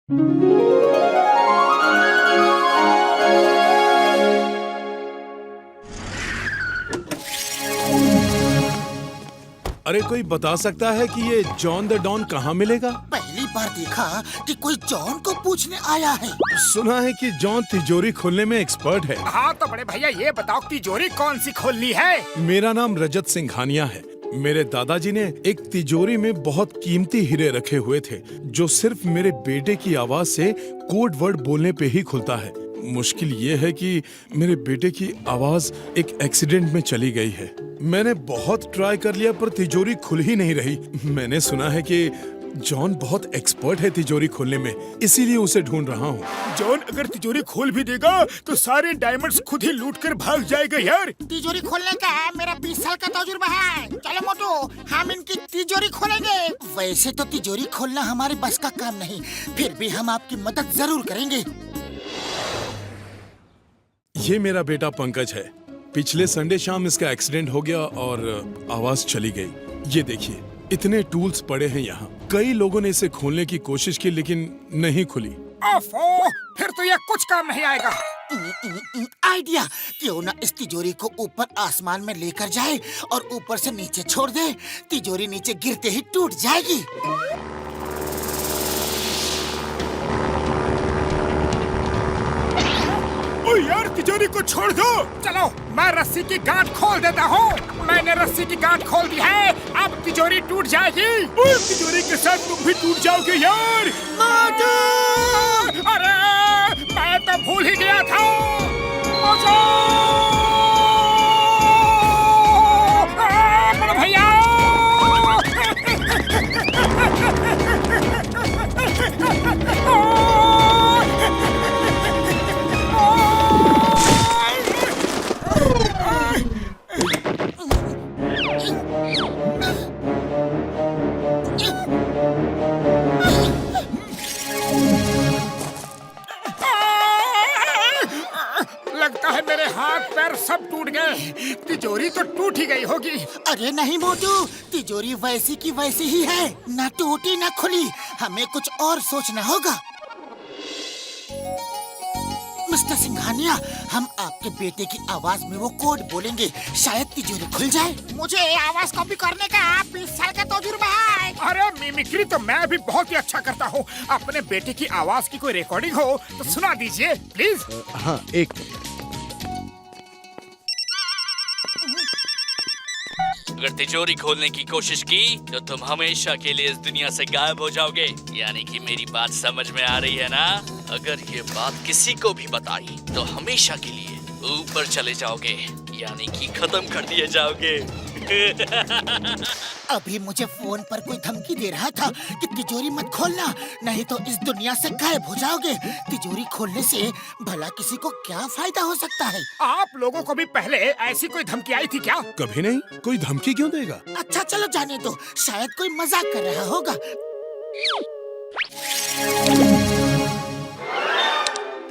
अरे कोई बता सकता है कि ये जॉन द डॉन कहाँ मिलेगा? पहली बार देखा कि कोई जॉन को पूछने आया है। सुना है कि जॉन तिजोरी खोलने में एक्सपर्ट है। हाँ तो बड़े भैया ये बताओ तिजोरी कौन सी खोलनी है? मेरा नाम रजत सिंघानिया है। मेरे दादाजी ने एक तिजोरी में बहुत कीमती हीरे रखे हुए थे जो सिर्फ मेरे बेटे की आवाज से कोड वर्ड बोलने पे ही खुलता है। मुश्किल ये है कि मेरे बेटे की आवाज एक एक्सीडेंट में चली गई है। मैंने बहुत ट्राई कर लिया पर तिजोरी खुल ही नहीं रही। मैंने सुना है कि जॉन बहुत एक्सपर्ट है तिजोरी खोलने में, इसीलिए उसे ढूंढ रहा हूँ। जॉन अगर तिजोरी खोल भी देगा तो सारे डायमंड्स खुद ही लूट कर भाग जाएगा यार। तिजोरी खोलने का मेरा 20 साल का तजुर्बा है। चलो मोटू, हम इनकी तिजोरी खोलेंगे। वैसे तो तिजोरी खोलना हमारे बस का काम नहीं, फिर भी हम आपकी मदद जरूर करेंगे। ये मेरा बेटा पंकज है। पिछले संडे शाम इसका एक्सीडेंट हो गया और आवाज चली गई। ये देखिए, इतने टूल्स पड़े हैं यहाँ। कई लोगों ने इसे खोलने की कोशिश की लेकिन नहीं खुली। ओफो, फिर तो यह कुछ काम नहीं आएगा। आइडिया, क्यों ना इस तिजोरी को ऊपर आसमान में लेकर जाए और ऊपर से नीचे छोड़ दे। तिजोरी नीचे गिरते ही टूट जाएगी। ओ यार, तिजोरी को छोड़ दो। चलो मैं रस्सी की गांठ खोल देता हूँ। मैंने रस्सी की गांठ खोल दी है, अब तिजोरी टूट जाएगी। और तिजोरी के साथ तुम भी टूट जाओगे यार। अरे मैं तो भूल ही गया था। बड़ा भैया लगता है मेरे हाथ पैर सब टूट गए। तिजोरी तो टूट ही गई होगी। अरे नहीं मोटू, तिजोरी वैसी की वैसी ही है, ना टूटी ना खुली। हमें कुछ और सोचना होगा। मिस्टर सिंघानिया, हम आपके बेटे की आवाज में वो कोड बोलेंगे, शायद तिजोरी खुल जाए। मुझे आवाज कॉपी करने का 20 साल का तजुर्बा है। अरे मिमिक्री तो मैं भी बहुत ही अच्छा करता हूँ। अपने बेटे की आवाज की कोई रिकॉर्डिंग हो तो सुना दीजिए प्लीज। हाँ, एक अगर तिजोरी खोलने की कोशिश की तो तुम हमेशा के लिए इस दुनिया से गायब हो जाओगे। यानी कि मेरी बात समझ में आ रही है ना? अगर ये बात किसी को भी बताई तो हमेशा के लिए ऊपर चले जाओगे, यानी कि खत्म कर दिए जाओगे। अभी मुझे फोन पर कोई धमकी दे रहा था कि तिजोरी मत खोलना, नहीं तो इस दुनिया से गायब हो जाओगे। तिजोरी खोलने से भला किसी को क्या फायदा हो सकता है? आप लोगों को भी पहले ऐसी कोई धमकी आई थी क्या? कभी नहीं। कोई धमकी क्यों देगा? अच्छा चलो जाने दो, शायद कोई मजाक कर रहा होगा।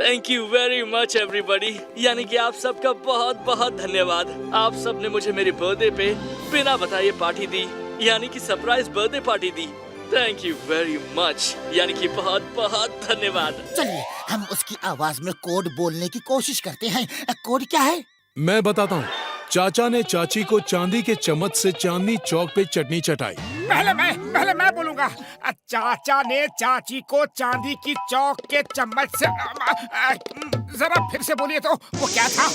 Thank you very much everybody. यानी कि आप सबका बहुत बहुत धन्यवाद। आप सब ने मुझे मेरे बर्थडे पे बिना बताए पार्टी दी, यानी कि surprise birthday party the. Thank you very much, यानी कि बहुत बहुत धन्यवाद। चलिए हम उसकी आवाज में कोड बोलने की कोशिश करते हैं। कोड क्या है? मैं बताता हूँ। चाचा ने चाची को चांदी के चम्मच से चांदनी चौक पे चटनी चटाई। पहले मैं बोलूंगा। चाचा ने चाची को चांदी की चौक के चम्मच से जरा फिर से बोलिए तो वो क्या था?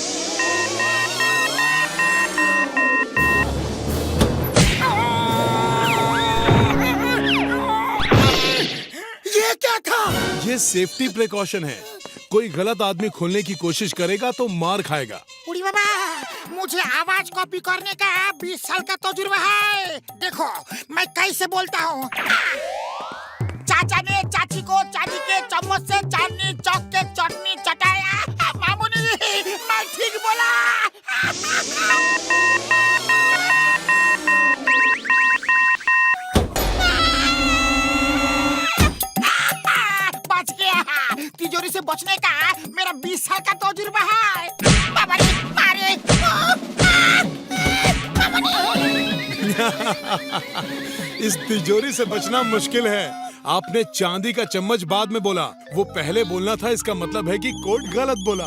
ये क्या था? ये सेफ्टी प्रिकॉशन है। कोई गलत आदमी खोलने की कोशिश करेगा तो मार खाएगा। उड़ी बाबा, मुझे आवाज कॉपी करने का 20 साल का तजुर्बा है। देखो मैं कैसे बोलता हूँ। चाचा ने चाची को चांदी के चम्मच से चांदनी चौक के चटनी चटाया। मामूली, मैं ठीक बोला। बच गया। तिजोरी से बचने का मेरा 20 साल का तजुर्बा है। बाबा रे, मारे। इस तिजोरी से बचना मुश्किल है। आपने चांदी का चम्मच बाद में बोला, वो पहले बोलना था। इसका मतलब है कि कोड गलत बोला।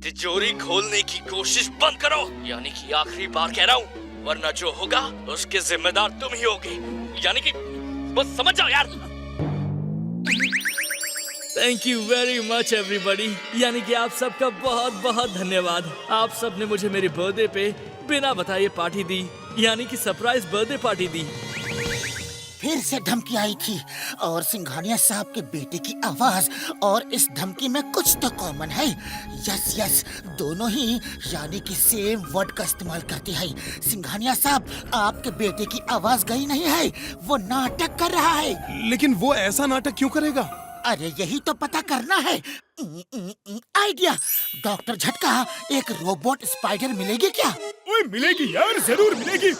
तिजोरी खोलने की कोशिश बंद करो, यानी कि आखिरी बार कह रहा हूँ, वरना जो होगा उसके जिम्मेदार तुम ही होगे। यानी कि बस समझ जाओ यार। Thank you very much everybody, यानी कि आप सबका बहुत बहुत धन्यवाद। आप सब ने मुझे मेरे बर्थडे पे बिना बताए पार्टी दी, यानी कि सरप्राइज बर्थडे पार्टी दी। फिर से धमकी आई थी और सिंघानिया साहब के बेटे की आवाज और इस धमकी में कुछ तो कॉमन है। यस यस, दोनों ही यानी कि सेम वर्ड का इस्तेमाल करते हैं। सिंघानिया साहब, आपके बेटे की आवाज गई नहीं है, वो नाटक कर रहा है। लेकिन वो ऐसा नाटक क्यों करेगा? अरे यही तो पता करना है। आइडिया, डॉक्टर झटका, एक रोबोट स्पाइडर मिलेगी क्या? ओए मिलेगी यार, जरूर मिलेगी।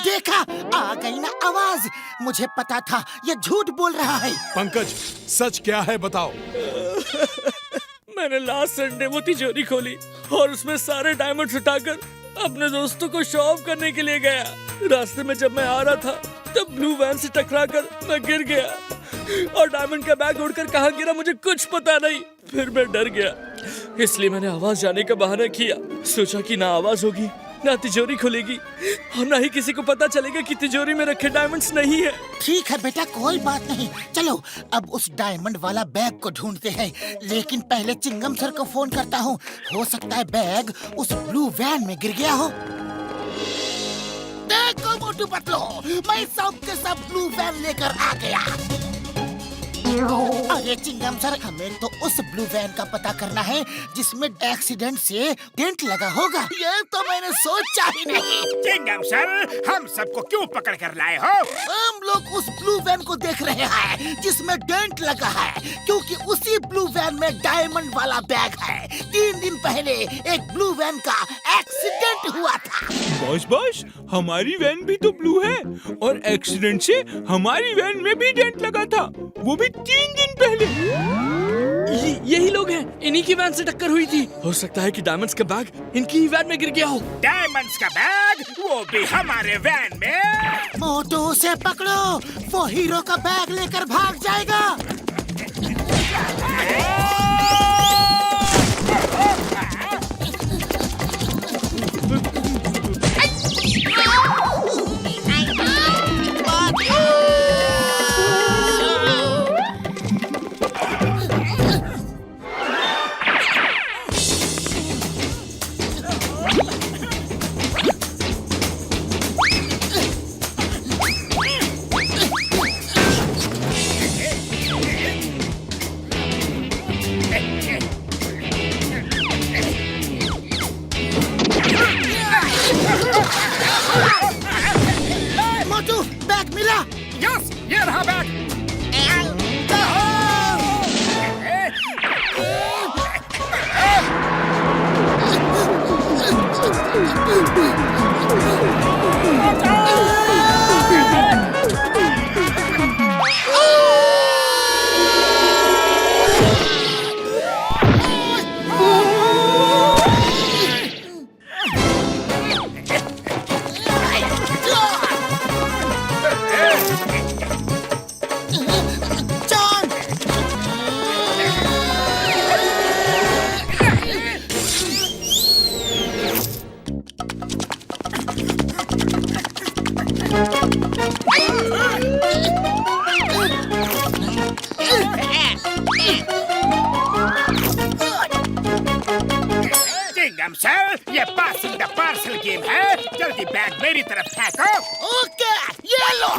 देखा, आ गई ना आवाज। मुझे पता था ये झूठ बोल रहा है। पंकज, सच क्या है बताओ। मैंने लास्ट संडे वो तिजोरी खोली और उसमें सारे डायमंड्स उठाकर अपने दोस्तों को शो ऑफ करने के लिए गया। रास्ते में जब मैं आ रहा था तब ब्लू वैन से टकराकर मैं गिर गया और डायमंड का बैग उड़कर कहाँ गिरा मुझे कुछ पता नहीं। फिर मैं डर गया, इसलिए मैंने आवाज जाने का बहाना किया। सोचा कि ना आवाज होगी, ना तिजोरी खुलेगी और ना ही किसी को पता चलेगा कि तिजोरी में रखे डायमंड्स नहीं है। ठीक है बेटा, कोई बात नहीं। चलो अब उस डायमंड वाला बैग को ढूंढते हैं, लेकिन पहले चिंगम सर को फोन करता हूँ। हो सकता है बैग उस ब्लू वैन में गिर गया हो। देखो मोटू पतलो, मैं सब के सब ब्लू वैन लेकर आ गया। अरे चिंगम सर, हमें तो उस ब्लू वैन का पता करना है जिसमें एक्सीडेंट से डेंट लगा होगा। ये तो मैंने सोचा ही नहीं। चिंगम सर, हम सबको क्यों पकड़ कर लाए हो? हम लोग उस ब्लू वैन को देख रहे हैं जिसमें डेंट लगा है, क्योंकि उसी ब्लू वैन में डायमंड वाला बैग है। 3 दिन पहले एक ब्लू वैन का एक्सीडेंट हुआ था। बॉस, हमारी वैन भी तो ब्लू है और एक्सीडेंट से हमारी वैन में भी डेंट लगा था, वो भी 3 दिन पहले। यही लोग हैं, इन्हीं की वैन से टक्कर हुई थी। हो सकता है कि डायमंड्स का बैग इनकी ही वैन में गिर गया हो। डायमंड्स का बैग, वो भी हमारे वैन में। मोटू से पकड़ो, वो हीरो का बैग लेकर भाग जाएगा। मोटू, बैग मिला। यस, ये रहा बैग। चिंगम सर, ये पासिंग द पार्सल गेम है। जल्दी बैग मेरी तरफ फेंको। ओके, ये लो।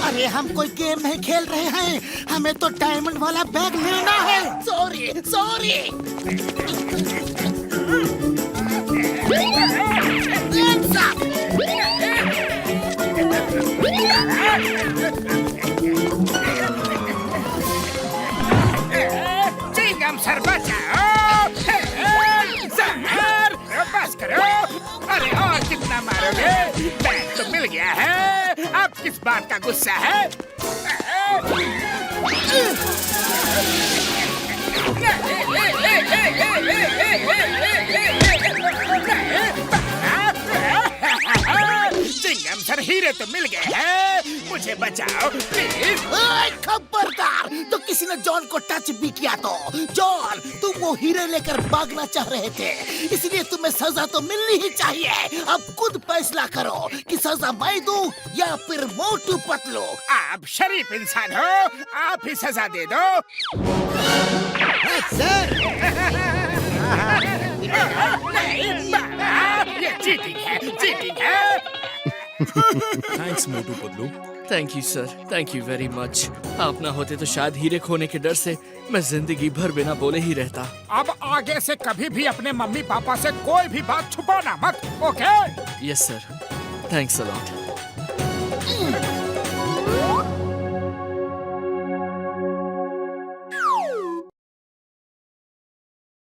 अरे हम कोई गेम नहीं खेल रहे हैं, हमें तो डायमंड वाला बैग लेना है। Sorry sorry. चिंगम सर बचाओ। सर बस करो। अरे और कितना मारोगे? बैग तो मिल गया है, अब किस बात का गुस्सा है? चिंगम सर हीरे तो मिल गए हैं, मुझे बचाओ प्लीज। खबरदार, तो किसी ने जॉन को टच भी किया तो जॉन, तुम वो हीरे लेकर भागना चाह रहे थे, इसलिए तुम्हें सजा तो मिलनी ही चाहिए। अब खुद फैसला करो कि सजा मैं दूं या फिर मोटू पतलू। आप शरीफ इंसान हो, आप ही सजा दे दो। सर, नहीं बाबा, ये चीटिंग है, चीटिंग है। Thanks Motu Patlu. Thank you sir, thank you very much. आप ना होते तो शायद हीरे खोने के डर से मैं जिंदगी भर बिना बोले ही रहता। अब आगे से कभी भी अपने मम्मी पापा से कोई भी बात छुपाना मत, okay? Yes sir, thanks a lot.